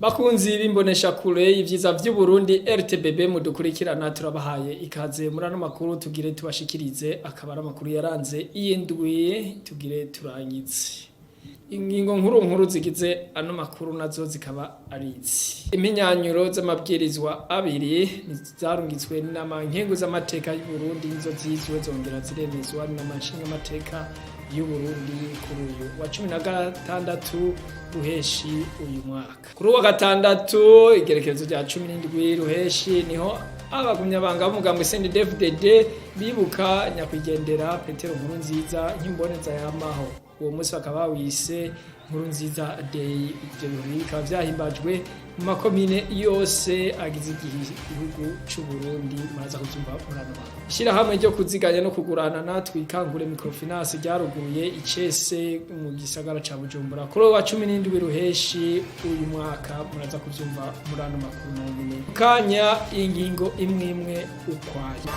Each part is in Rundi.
Bakunzi b'imbonesha kure y'ivyiza vy'Uburundi RTBB mudukurikirana turabahaye ikaze muri ano makuru tugire tubashikirize akabara makuru yaranze indwi tugire turangize. Ingingo nkuru zigize ano makuru nazo zikaba arizi. Iminyanyuro z'amabwirizwa abiri zarungitswe n'inama nkenguzamateka y'Uburundi nizo zizwe zongera ziremezwa n'amashinga amateka y'Uburundi kuri uyu wa 16 ruheshi uyu mwaka. Kuri uwa gatandatu igerekezo rya 17 ruheshi niho abagumyabanga b'umugambwe CNDD-FDD bibuka nyakwigendera Petero Nkurunziza nk'imboneza y'amaho. Uwo munsi bakaba wise Nkurunziza Day. Ivyo birori bikaba vyahimbajwe mu makomine yose agize igihugu c'u Burundi. Muraza kuvyumva murano. Ishirahamwe ryo kuziganya no kugurana natwe ikangure microfinance ryaruguruye icese mu gisagara ca Bujumbura kuri wa 17 ruheshi uyu mwaka. Muraza kuvyumva murano makuru nyine. Kanya ingingo imwe ukwayo.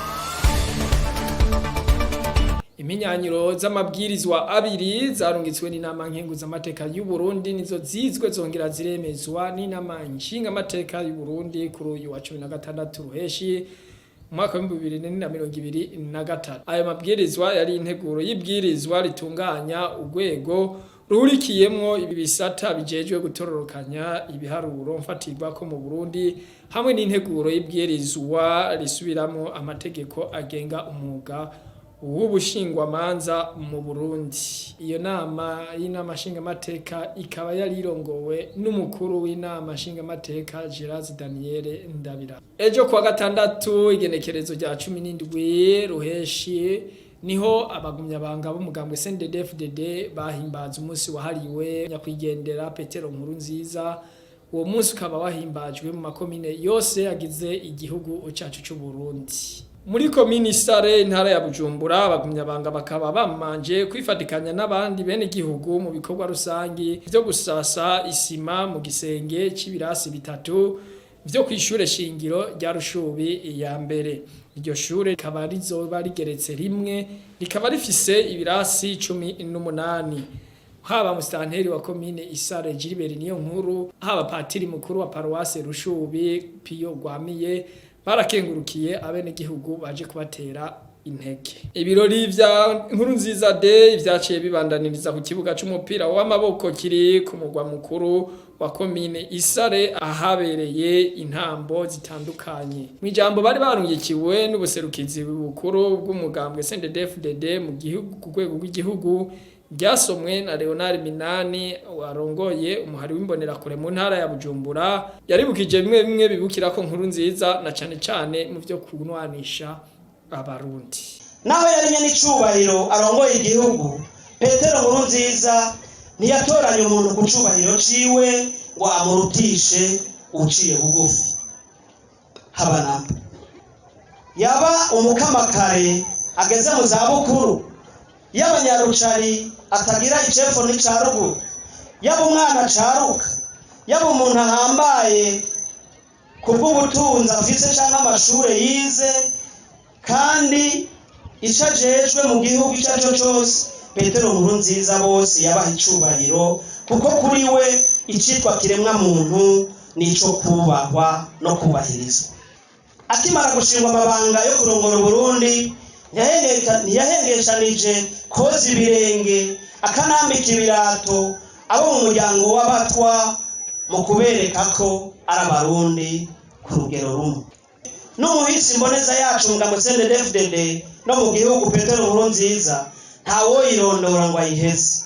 Iminyanyiro z'amabwirizwa abiri zarungitswe n'inama nkenguzamateka y'Uburundi nizo zizwe zongera ziremezwa n'inama nshingamateka y'Uburundi kuri uyu wa 16 ruheshi mwaka wa 2023. Ayo mabwirizwa yari integuro y'ibwirizwa ritunganya urwego ruhurikiyemwo ibisata bijejwe gutororokanya ibiharuro mfatirwa ko mu Burundi hamwe n'integuro y'ibwirizwa risubiramo amategeko agenga umwuga w'ubushingwamanza mu Burundi. Iyo nama y'inama nshingamateka ikaba yari irongowe n'umukuru w'inama nshingamateka Gérard Daniel Ndabira. Ejo kwa gatandatu igenekerezo rya 17 ruheshi niho abagumyabanga b'umugambwe CNDD-FDD bahimbaza umunsi wahariwe nyakwigendera Petero Nkurunziza. Uwo munsi ukaba wahimbajwe mu makomine yose agize igihugu cacu c'u Burundi. Muri komini Sare intara ya Bujumbura abagumyabanga bakaba bamanje kwifatikanya n'abandi bene igihugu mu bikorwa rusangi byo gusasa isima mu gisenge c'ibirasi bitatu byo kwishure shingiro rya Rushubi ya mbere. Iryo shure rikaba rizoba rigeretse rimwe rikaba rifise ibirasi 18. Haba musitanteri wa komine Isare Gilbert niyo nkuru, haba patiri mukuru wa paruwase Rushubi Pio Gwamiye barakengurukiye abene gihugu baje kubatera intege. Ibirori vya Nkurunziza Day vyaciye bibandaniriza ku kibuga c'umupira w'amaboko kiri ku mugwa mukuru wa komine Isare ahabereye intambo zitandukanye. Mwijambo bari barungikiwe n'ubuserukizi bukuru bw'umugambwe CNDD-FDD mu gihugu ku rwego rw'igihugu ryasomwe na Leonard Minani warongoye umuhari w'imbonera kure mu ntara ya Bujumbura. Yaribukije bimwe bibukira ko Nkurunziza na cane mu byo kunwanisha abarundi. Naho yari n'icubahiro arongoye igihugu, Petero Nkurunziza ntiyatoranya umuntu ku cubahiro ciwe ngo amurutishe uciye bugufi. Habana yaba umukamakare ageze mu zabukuru, y'abanyarucari atagira icepfo n'icarugu, yaba umwana caruka, yaba umuntu ahambaye kubw'ubutunzi afise canke amashure yize, kandi ico ajejwe mu gihugu ico arico cose Petero Nkurunziza bose yabaha icubahiro, kuko kuri we icitwa kiremwa muntu nico kubahwa no kubahirizwa. Akimara gushingwa amabanga yo kurongora Burundi ntiyahengeshanije koza ibirenge akanambika ibirato abo mu muryango w'abatwa mu kubereka ko ari abarundi ku rugero rumwe. N'umuhisi mboneza yacu mugambwe CNDD-FDD no mu gihugu Petero Nkurunziza ntawoyirondora ngo ayiheze.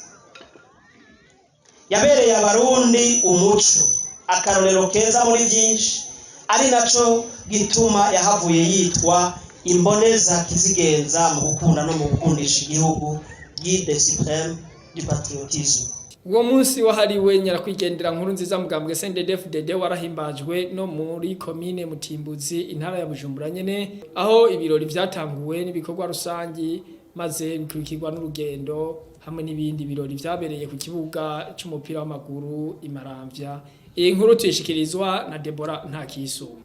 Yabereye abarundi umuco, akarorero keza muri byinshi, ari naco gituma yahavuye yitwa imboneza kizigenza mu gukunda no mu gukundisha igihugu, guide supreme du patriotisme. Uwo munsi wahariwe nyarakwigendera Nkurunziza mugambwe CNDD-FDD warahimbajwe no muri komine Mutimbuzi intara ya Bujumbura nyene, aho ibirori vyatanguwe n'ibikorwa rusangi maze bikurikirwa n'urugendo hamwe n'ibindi birori vyabereye ku kibuga c'umupira w'amaguru Imaramvya. Iyi nkuru tuyishikirizwa na Deborah Ntakisuma.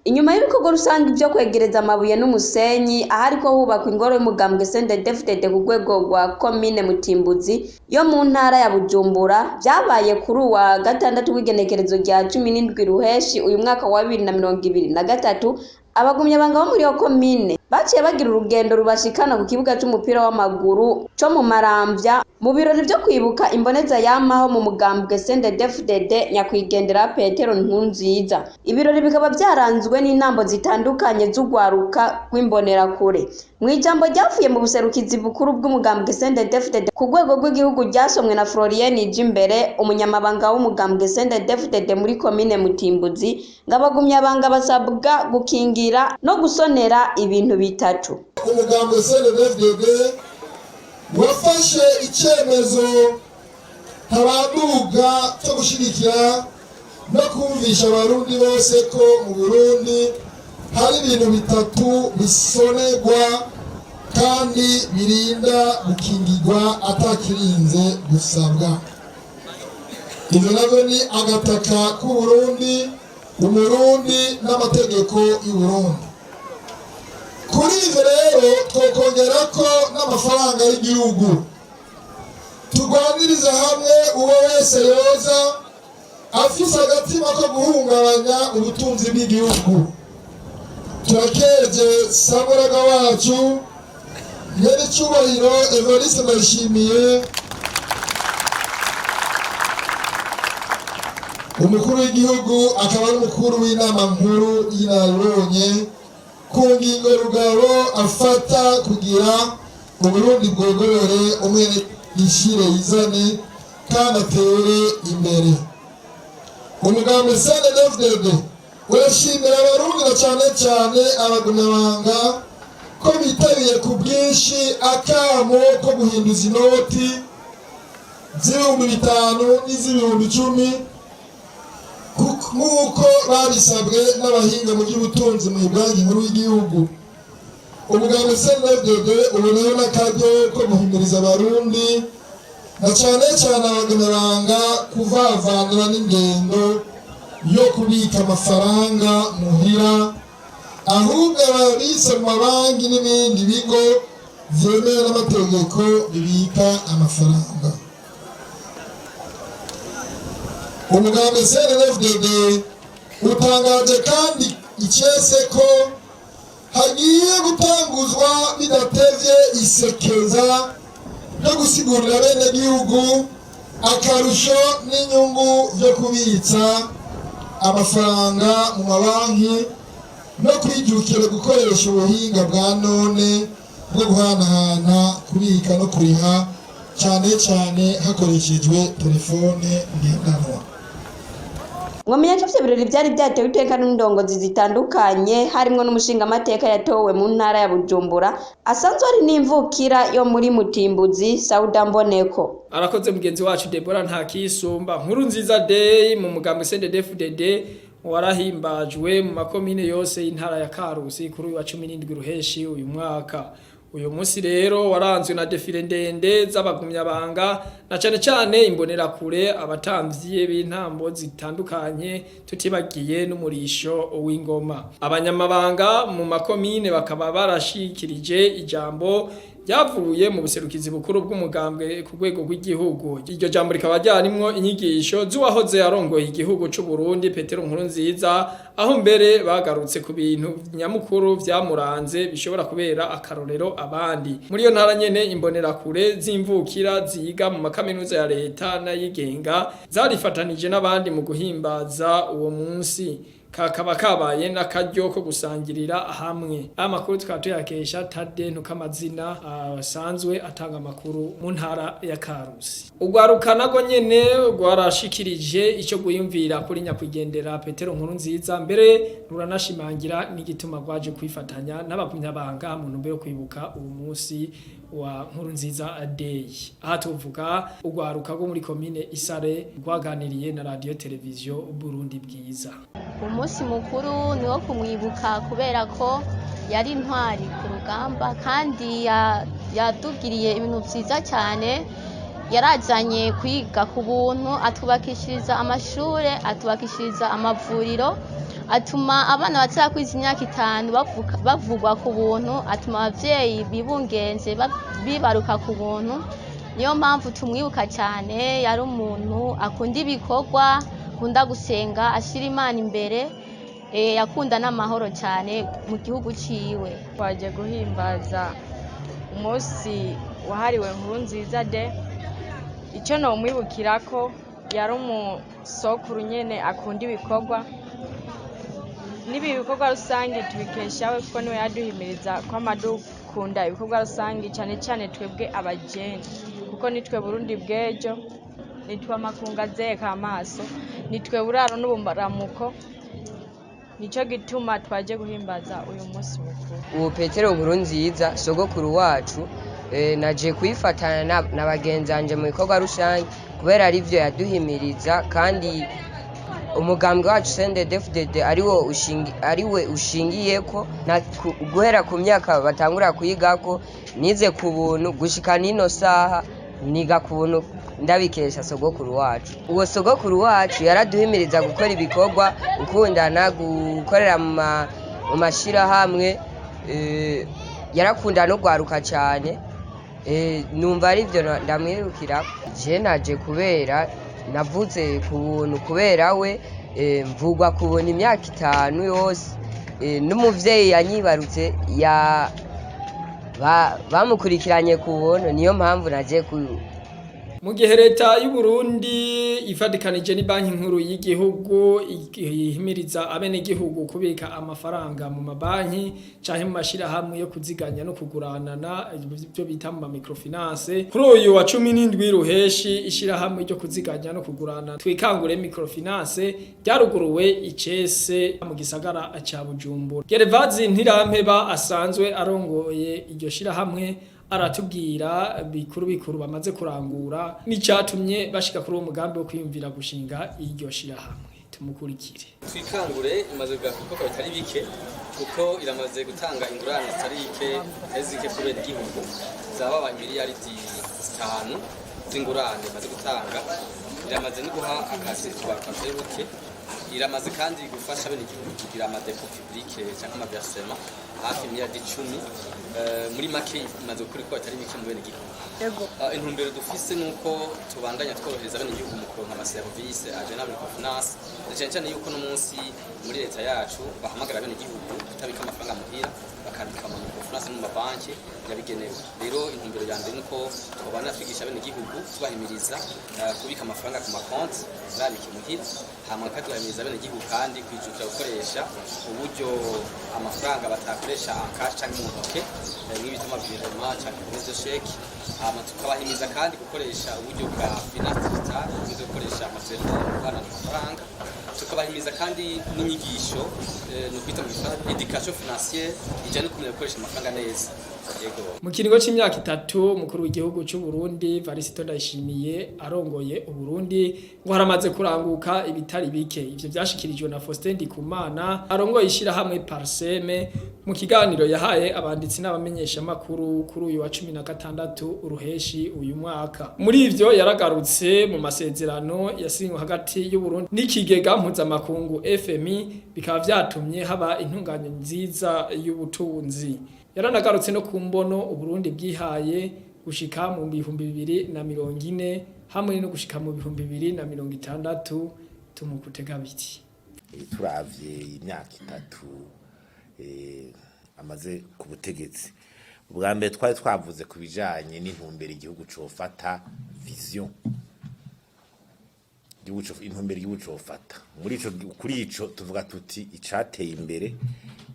Inyuma y'ibikorwa rusange byo kwegereza amabuye n'umusenyi ahariko hubakwa ingoro y'umugambwe CNDD-FDD ku rwego rwa komine Mutimbuzi yo mu ntara ya Bujumbura byabaye kuri wa gatandatu w'igenekerezo rya 17 ruheshi uyu mwaka wa 2023. Abagumyabanga bo muri yo komine baciye bagira urugendo rubashikana ku kibuga c'umupira w'amaguru co mu Maramvya mu birori byo kwibuka imboneza yamaho mu mugambwe CNDD-FDD nyakwigendera Petero Nkurunziza. Ibirori bikaba byaranzwe n'intambo zitandukanye z'ugwaruka rw'imbonerakure. Mwijambo ryavuye mu buserukizi bukuru bw'umugambwe CNDD-FDD ku rwego rw'igihugu ryasomwe na Florien Ijimbere, umunyamabanga w'umugambwe CNDD-FDD muri komine Mutimbuzi, ngabagumyabanga basabwa gukingira no gusonera ibintu bitatu. Umugambwe CNDD-FDD wafashe icyemezo ntabanduga cyo gushigikira no kumvisha abarundi bose ko mu Burundi hari ibintu bitatu bisonerwa kandi birinda gukingirwa atakirinze gusabwa. Ivyo navyo ni agataka k'Uburundi, umurundi n'amategeko y'Uburundi. Kuri ivyo rero twokongera ko n'amafaranga y'igihugu turwaniriza hamwe uwo wese yoza afise agatima ko guhungabanya ubutunzi bw'igihugu. Turakeje Samuraga wacu nyene cyubahiro Evariste Ndayishimiye, umukuru w'igihugu akaba n'umukuru w'inama nkuru y'inararibonye, ku ngingo rugabo afata kugira Uburundi bwogorore umwene ishire yizane kandi atere imbere. Umugambwe CNDD-FDD urashimira abarundi na cyane cyane abagumyabanga ko bitabiye ku bwinshi akamo ko guhinduza inoti z'ibihumbi 5 n'iz'ibihumbi 10 nk'uko babisabwe n'abahinga mu by'ubutunzi mu banki nkuru y'igihugu. Umugambwe CNDD-FDD uboneyeho n'akaryo ko guhimiriza abarundi na cyane cyane abagumyabanga kuvavanura n'ingendo yo kubika amafaranga muhira, ahubwo ababitsa mu mabanki n'ibindi bigo vyemewe n'amategeko bibika amafaranga. Umugambwe CNDD-FDD utangaje kandi icese ko hagiye gutanguzwa bidatevye isekeza no gusigurira bene gihugu akarusho n'inyungu vyo kubitsa amafaranga mu mabanki no kwijukira gukoresha ubuhinga bwa none bwo guhanahana, kubika no kuriha cyane cyane hakoreshejwe telefone ngendanwa. Mwamenya ko ivyo birori byari byatewe iteka n'indongozi zitandukanye harimwo n'umushinga amateka yatowe mu ntara ya Bujumbura asanzwe ari n'imvukira yo muri Mutimbuzi, Sauda Mboneko. Arakoze mugenzi wacu Deborah Ntakisumba. Nkurunziza Day mu mugambwe CNDD-FDD warahimbajwe mu makomine yose y'intara ya Karusi kuri wa 17 ruheshi uyu mwaka. Uyu munsi rero waranzwe na defile ndende z'abagumyabanga na cyane cyane imbonerakure, abatamvyi b'intambo zitandukanye tutibagiye n'umurisho w'ingoma. Abanyamabanga mu makomine bakaba barashikirije ijambo ryavuye mu buserukizi bukuru bw'umugambwe ku rwego rw'igihugu. Iryo jambo rikaba ryarimwo inyigisho z'uwahoze yarongoye igihugu c'u Burundi Petero Nkurunziza, aho mbere bagarutse ku bintu nyamukuru vyamuranze bishobora kubera akarorero abandi. Muri iyo ntara nyene imbonerakure z'imvukira ziga mu makaminuza ya leta n'ayigenga zarifatanije n'abandi mu guhimbaza uwo munsi. Kakaba kabaye n'akaryo ko gusangirira hamwe. Amakuru tukaba tuyakesha Tade Ntukamazina asanzwe atanga amakuru mu ntara ya Karusi. Ugwaruka nago nyene rwarashikirije ico guyumvira kuri nyakwigendera Petero Nkurunziza, mbere ruranashimangira n'igituma rwaje kwifatanya n'abagumyabanga mu ntumbero yo kwibuka uwo munsi wa Nkurunziza Day. Aha tuvuga ugwaruka rwo muri komine Isare rwaganiriye na radio televiziyo Burundi Bwiza. Umunsi mukuru ni wo kumwibuka kubera ko yari intwari ku rugamba kandi yatugiriye ibintu vyiza cyane. Yarazanye kwiga ku buntu, atubakishiriza amashure, atubakishiriza amavuriro, atuma abana batarakwiza imyaka 5 bavugwa ku buntu, atuma abavyeyi bibungenze bibaruka ku buntu. Niyo mpamvu tumwibuka cyane, yari umuntu akunda ibikorwa, akunda gusenga, ashira Imana imbere, yakunda n'amahoro cyane mu gihugu ciwe. Twaje guhimbaza umunsi wahariwe Nkurunziza de. Icyo no mwibukirako yari umusokuru nyene akunda ibikorwa, nibi bikorwa rusange tubikeshawe kuko niwe yaduhimiriza ko amadukunda ibikorwa rusange cyane cyane twebwe abajene, kuko nitwe Burundi bwejo, nitwe amakunga zeka amaso, nitwe buraro n'ubumbaramuko. Nico gituma twaje guhimbaza uyu munsi mukuru. Uwo Petero Nkurunziza sogokuru wacu naje kwifatana na bagenzanje mu bikorwa rusange kubera arivyo yaduhimiriza, kandi umugambwe wacu CNDD-FDD ariwe ushingiyeko guhera ku myaka batangura kuyigako. Nize ku buntu gushika nino saha niga ku buntu ndabikesha sogokuru wacu. Uwo sogokuru wacu yaraduhimiriza gukora ibikorwa, gukundana, gukorera mu mashirahamwe, yarakunda no gwaruka cyane. Numva arivyo ndamwirukira. Je naje kubera navuze ku buntu kubera we, mvugwa kubona imyaka 5 yose, n'umuvyeyi yanyibarutse bamukurikiranye ku buntu. Niyo mpamvu naje mu gihe leta y'u Burundi ifadikanije ni banki nkuru y'igihugu ihimiriza abenegihugu kubika amafaranga mu mabanki canke mu mashirahamwe yo kuziganya no kuguranana, ibyo bita mu microfinance. Kuri uyu wa 17 ruheshi ishirahamwe ryo kuziganya no kugurana twikangure microfinance ryaruguruwe icese mu gisagara ca Bujumbura. Gerevazi Ntirampeba asanzwe arongoye iryo shirahamwe aratubwira bikuru bamaze kurangura n'icyatumye bashika kuri uwo mugambi wo kwiyumvira gushinga iryo shirahamwe. Tumukurikire. Twikangure imaze kuko bitari bike, kuko iramaze gutanga ingurane zitari bike kubera igihugu zaba miliyaridi 5 z'ingurane imaze gutanga. Iramaze no guha akazi twakaze buke, iramaze kandi gufasha bene igihugu kugira amadepo publique cyangwa amaversement hafi miliyaridi 10. Muri make imaze kuri ko atari bike mu bene igihugu. Intumbero dufise nuko tubandanya tworohereza bene igihugu mu kuronka amaservice ajana muri finance, cyane yuko no munsi muri leta yacu bahamagara bene igihugu kutabika amafaranga muhira, bakandika mu finance mu mabanki yabigenewe. Rero intumbero yande nuko twabana twigisha bene igihugu tubahimiriza kubika amafaranga ku makonti babike muhira, hama kaduhimiriza bene igihugu kandi kwijukira gukoresha uburyo amafaranga batakoresha cash cyangwa mu ntoke nk'ibituma virement cyangwa rezo sheki. Hama tukabahimiza kandi gukoresha uburyo bwa finance digital, bwo gukoresha amatelefone kubana amafaranga. Tukabahimiza kandi n'inyigisho no kwita mu education financière ijana no kumenya gukoresha amafaranga neza. Mu kiringo c'imyaka 3 mukuru w'igihugu cy'u Burundi Varisito Ndayishimiye arongoye u Burundi ngo haramaze kuranguka ibitari bike. Ivyo byashikirijwe na Faustin Ndikumana arongoye ishirahamwe Parseme mu kiganiro yahaye abanditsi n'abamenyesha makuru kuri uyu wa 16 uruheshi uyu mwaka. Muri ivyo yaragarutse mu masezerano yasinywe hagati y'u Burundi n'ikigega mpuzamakungu FMI, bikaba vyatumye haba intunganye nziza y'ubutunzi. Yaranagarutse no kumbono u Burundi bwihaye gushika mu 2040 hamwe no gushika mu 2060. Tumukutega biti. Turavye imyaka 3 amaze ku butegetsi, ubwa mbere twari twavuze ku bijanye n'intumbero igihugu cofata, vision intumbero igihugu cofata. Kuri ico tuvuga tuti icateye imbere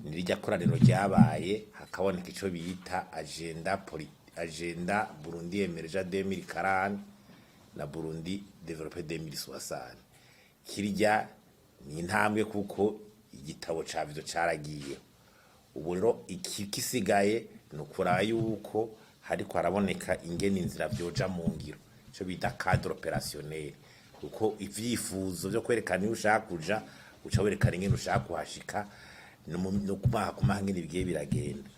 nirijya koraniro ryabaye, hakaboneka ico bita agenda Burundi emergent 2040 na Burundi développé 2060. Kirya ni intambwe kuko igitabo cavyo caragiye. Ubu rero ikisigaye nukura yuko hariko haraboneka ingene inzira vyoja mu ngiro, ico bita cadre opérationnel, kuko ivyifuzo byo kwerekana ushaka kuja uca werekana ingene ushaka kuhashika no kumaha ngene bigiye biragenda.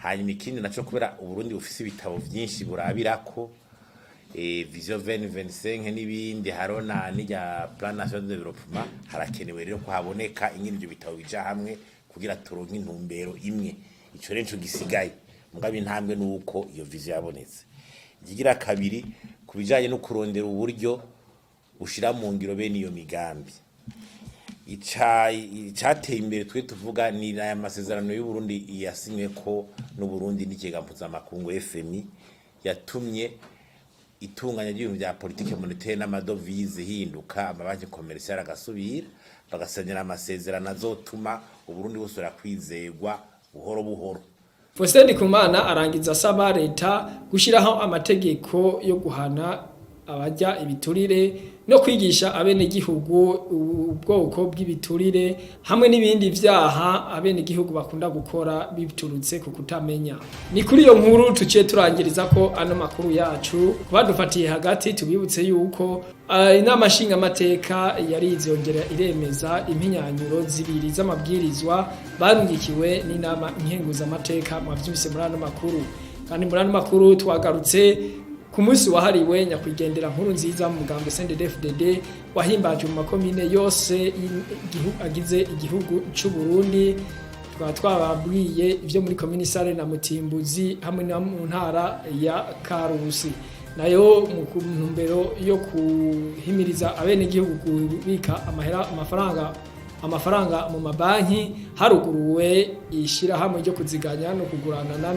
Hanyuma ikindi naco kubera Uburundi bufise ibitabo vyinshi burabirako, vision 2025 n'ibindi harona n'irya plan national de développement, harakenewe rero ko haboneka ingene ibyo bitabo bija hamwe kugira turonke intumbero imwe. Ico rero gisigaye mugabe intambwe nuko iyo vision yabonetse. Igira kabiri kubijanye no kurondera uburyo ushira mu ngiro bene iyo migambi. Icateye imbere twe tuvuga ni aya masezerano y'u Burundi yasinywe ko n'u Burundi n'ikigega mpuzamakungu FMI yatumye itunganya ry'ibintu bya politike monetaire n'amadovize hinduka, amabanki commercial agasubira bagasenyera amasezerano azotuma u Burundi busubira kwizegwa buhoro buhoro. Faustin Ndikumana arangiza asaba leta gushiraho amategeko yo guhana abajya ibiturire no kwigisha abene gihugu ubwoko bw'ibiturire hamwe n'ibindi vyaha abene gihugu bakunda gukora biturutse ku kutamenya. Ni kuri iyo nkuru tuciye turangiriza ko ano makuru yacu badufatiye hagati. Tubibutse yuko inama nshinga amateka yari izongera iremeza impinyanyuro zibiri z'amabwirizwa barungikiwe n'inama nkenguza amateka mu vyose muri ano makuru. Kandi muri ano makuru twagarutse ku munsi wahariwe nyakwigendera nkuru nziza mu mugambo CNDD-FDD wahimbaje mu makomine yose agize igihugu c'u Burundi. Twababwiye ivyo muri komine Sare na Mutimbuzi hamwe na mu ntara ya Karusi. Nayo mu ntumbero yo kuhimiriza abene igihugu kubika amafaranga mu mabanki, haruguruwe ishira hamwe ryo kuziganya no kugurana na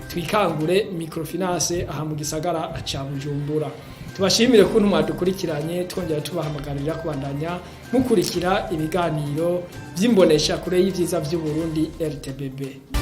Twikangure microfinance aha mu gisagara ca Bujumbura. Tubashimire ko mwadukurikiranye, twongera tubahamagarira kubandanya mukurikira ibiganiro by'imbonesha kure y'ivyiza by'u Burundi RTBB.